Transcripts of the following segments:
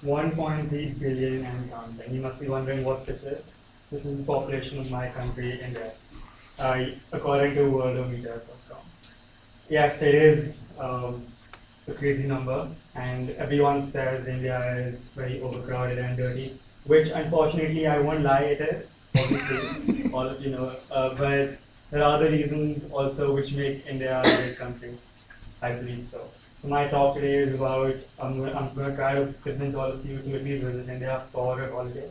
1.3 billion and counting. You must be wondering what this is. This is the population of my country, India, according to worldometers.com. Yes, it is a crazy number, and everyone says India is very overcrowded and dirty, which unfortunately I won't lie, it is, obviously, all of you know, but there are other reasons also which make India a great country. I believe so. So my talk today is about, I'm going to try to convince all of you to at least visit India for a holiday.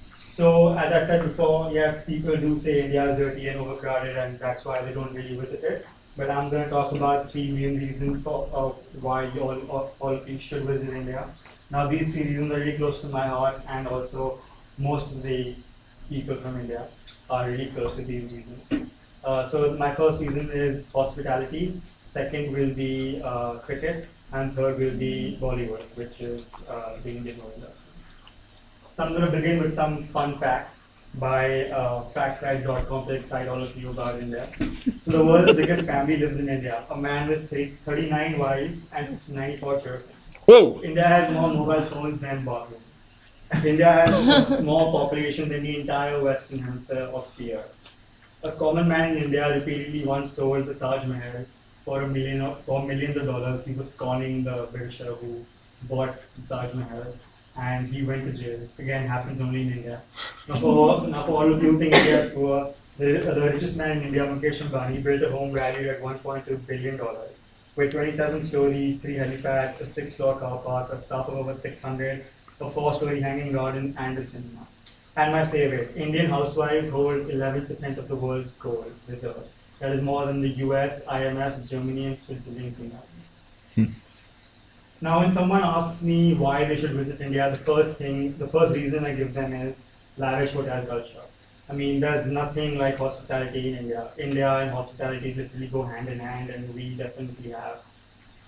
So as I said before, yes, people do say India is dirty and overcrowded, and that's why they don't really visit it. But I'm going to talk about three main reasons for why all of you should visit India. Now these three reasons are really close to my heart, and also most of the people from India are really close to these reasons. So my first reason is hospitality, second will be cricket, and third will be Bollywood, which is the Indian movie industry. So I'm going to begin with some fun facts by factsguys.com to excite all of you about India. So the world's biggest family lives in India, a man with 39 wives and 94 children. Whoa! India has more mobile phones than bathrooms. India has more population than the entire Western Hemisphere of the Earth. A common man in India repeatedly once sold the Taj Mahal for millions of dollars. He was conning the Britisher who bought the Taj Mahal, and he went to jail. Again, happens only in India. Now for all of you think India is poor, the richest man in India, Mukesh Ambani, built a home valued at $1.2 billion with 27 stories, 3 helipads, a 6-floor car park, a staff of over 600, a 4-story hanging garden, and a cinema. And my favorite, Indian housewives hold 11% of the world's gold reserves. That is more than the US, IMF, Germany, and Switzerland combined. Now, when someone asks me why they should visit India, the first reason I give them is lavish hotel culture. I mean, there's nothing like hospitality in India. India and hospitality literally go hand in hand, and we definitely have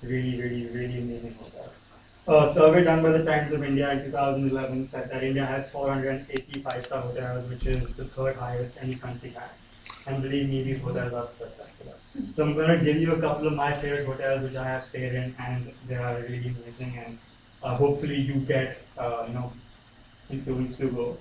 really, really, really amazing hotels. A survey done by the Times of India in 2011 said that India has 480 five-star hotels, which is the third highest any country has. And believe me, these hotels are spectacular. So I'm going to give you a couple of my favorite hotels which I have stayed in, and they are really amazing. And hopefully you get influence to go.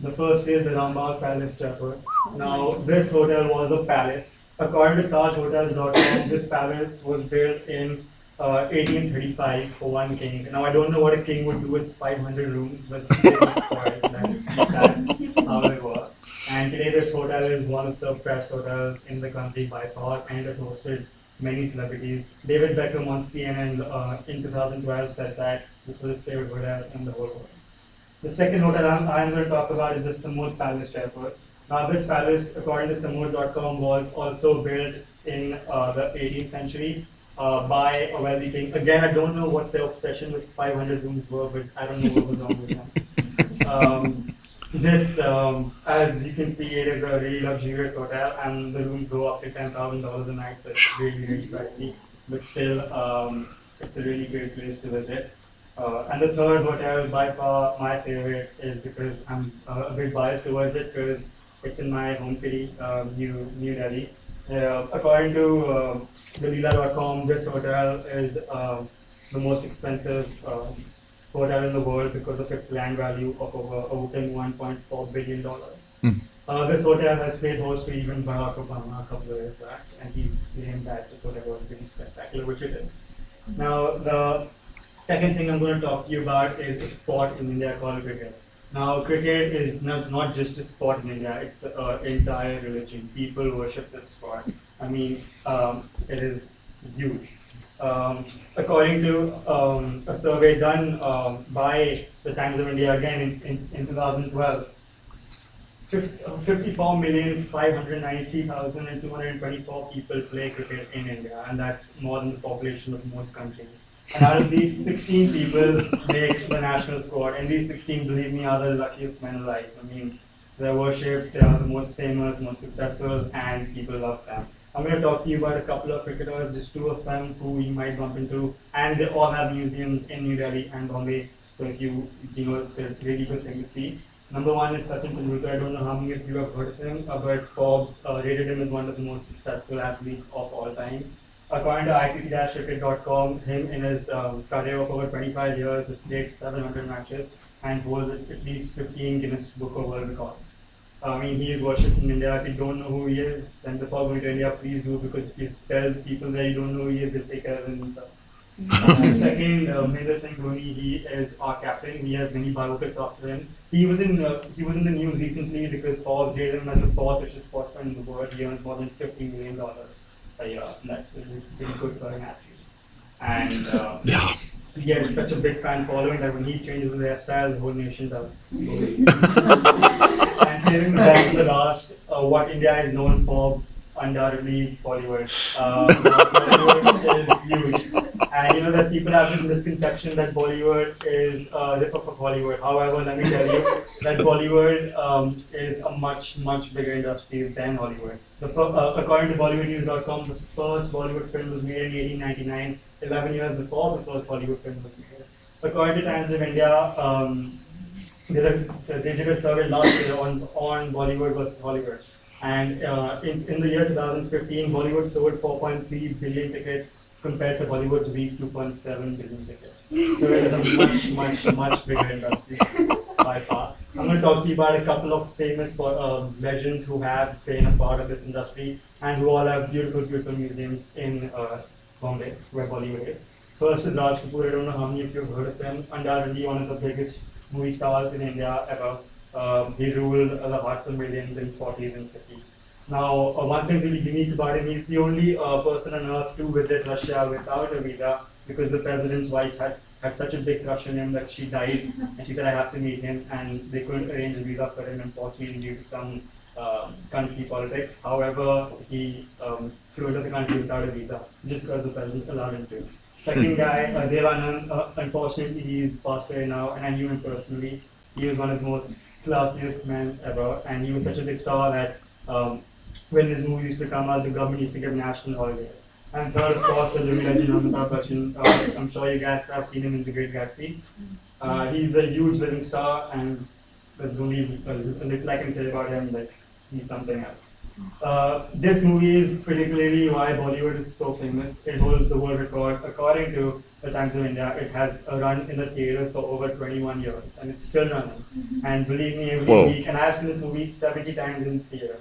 The first is the Rambagh Palace, Jaipur. Now this hotel was a palace. According to TajHotels.com, this palace was built in 1835 for one king. Now I don't know what a king would do with 500 rooms, but it was spoiled. That's how it worked. And today this hotel is one of the best hotels in the country by far, and has hosted many celebrities. David Beckham on CNN in 2012 said that this was his favorite hotel in the whole world. The second hotel I'm going to talk about is the Samud Palace, Jaipur. Now this palace, according to Samud.com, was also built in the 18th century by a wealthy king. Again, I don't know what their obsession with 500 rooms were, but I don't know what was wrong with them. This, as you can see, it is a really luxurious hotel, and the rooms go up to $10,000 a night, so it's really, really pricey. But still, it's a really great place to visit. And the third hotel, by far my favorite, is because I'm a bit biased towards it, because it's in my home city, New Delhi. According to Leela.com, this hotel is the most expensive hotel in the world because of its land value of over $1.4 billion. This hotel has played host to even Barack Obama a couple of years back, and he's claimed that this hotel was pretty spectacular, which it is. Now, the second thing I'm going to talk to you about is a sport in India called cricket. Now, cricket is not just a sport in India, it's an entire religion. People worship this sport. I mean, it is huge. According to a survey done by the Times of India again in 2012, 54,593,224 people play cricket in India, and that's more than the population of most countries. And out of these, 16 people make the national squad, and these 16, believe me, are the luckiest men alive. I mean, they're worshipped, they are the most famous, most successful, and people love them. I'm going to talk to you about a couple of cricketers, just two of them who you might bump into, and they all have museums in New Delhi and Bombay. So if you know, it's a really good thing to see. Number one is Sachin Tendulkar. I don't know how many of you have heard of him, but Forbes rated him as one of the most successful athletes of all time. According to ICC-cricket.com, him in his career of over 25 years has played 700 matches and holds at least 15 Guinness Book of World Records. I mean, he is worshipped in India. If you don't know who he is, then before going to India, please do, because if you tell people that you don't know who he is, they'll take care of himself. And second, Mahendra Singh Dhoni, he is our captain. He has many biographies after him. He was in the news recently because Forbes rated him as the fourth richest sportsman in the world. He earns more than $50 million a year. That's really good for an athlete. And Yeah. he has such a big fan following that when he changes the hairstyle, the whole nation does. And saving the best for the last, what India is known for, undoubtedly Bollywood. Bollywood is huge. And you know that people have this misconception that Bollywood is a rip-off of Hollywood. However, let me tell you that Bollywood is a much, much bigger industry than Hollywood. According to BollywoodNews.com, the first Bollywood film was made in 1899, 11 years before the first Bollywood film was made. According to Times of India, they did a survey last year on Bollywood versus Hollywood. And in the year 2015, Bollywood sold 4.3 billion tickets compared to Hollywood's weak 2.7 billion tickets. So it is a much, much, much bigger industry by far. I'm going to talk to you about a couple of famous legends who have been a part of this industry and who all have beautiful, beautiful museums in Bombay, where Bollywood is. First is Raj Kapoor. I don't know how many of you have heard of him. Undoubtedly one of the biggest movie stars in India ever. He ruled the hearts of millions in 40s and 50s. Now, one thing really unique about him, he's the only person on earth to visit Russia without a visa, because the president's wife has had such a big crush on him that she died, and she said, I have to meet him, and they couldn't arrange a visa for him, unfortunately, due to some country politics. However, he flew into the country without a visa, just because the president allowed him to. Second guy, Dev Anand, unfortunately, he's passed away now, and I knew him personally. He was one of the most classiest men ever, and he was such a big star that when his movies used to come out, the government used to give national holidays. And third, of course, the living legend Amitabh Bachchan. I'm sure you guys have seen him in The Great Gatsby. He's a huge living star, and there's only a little I can say about him, like he's something else. This movie is particularly why Bollywood is so famous. It holds the world record. According to the Times of India, it has a run in the theaters for over 21 years, and it's still running. And believe me, every week, and I've seen this movie 70 times in theater.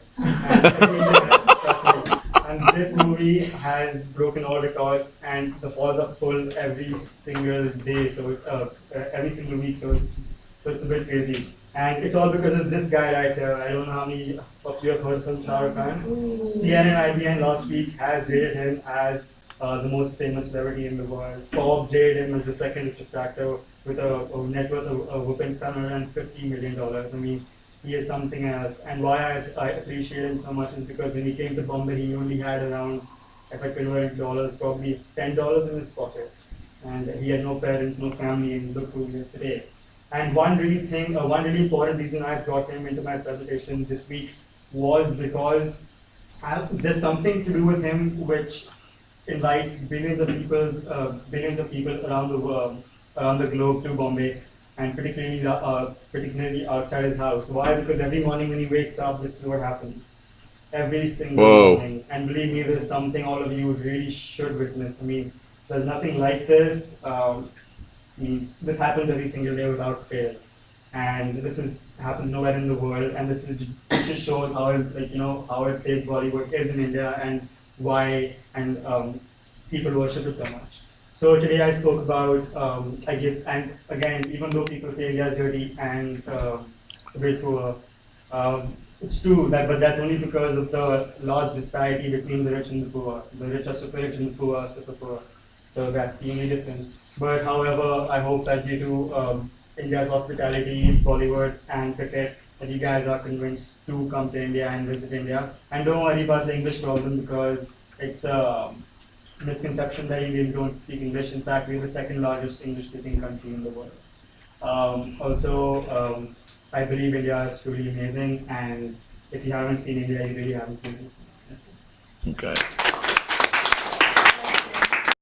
And this movie has broken all records, and the halls are full every single day. So it's every single week. So it's a bit crazy. And it's all because of this guy right here. I don't know how many of you have heard from Shah Rukh Khan. CNN IBN last week has rated him as the most famous celebrity in the world. Forbes rated him as the second richest actor with a net worth of whooping $750 million. I mean, he is something else. And why I appreciate him so much is because when he came to Bombay, he only had around, if I convert it dollars, probably $10 in his pocket. And he had no parents, no family, and look who he is today. And one really important reason I brought him into my presentation this week was because there's something to do with him which invites billions of people around the world, around the globe to Bombay, and particularly outside his house. Why? Because every morning when he wakes up, this is what happens. Every single morning. And believe me, there's something all of you really should witness. I mean, there's nothing like this. This happens every single day without fail, and this happens nowhere in the world. And this just shows how how big Bollywood is in India and why people worship it so much. So today I spoke about and again, even though people say India is dirty and a bit poor, it's true but that's only because of the large disparity between the rich and the poor. The rich are super rich and the poor are super poor. So that's the only difference. But however, I hope that due to India's hospitality, Bollywood, and cricket, that you guys are convinced to come to India and visit India. And don't worry about the English problem, because it's a misconception that Indians don't speak English. In fact, we're the second largest English-speaking country in the world. I believe India is truly amazing, and if you haven't seen India, you really haven't seen it. Okay.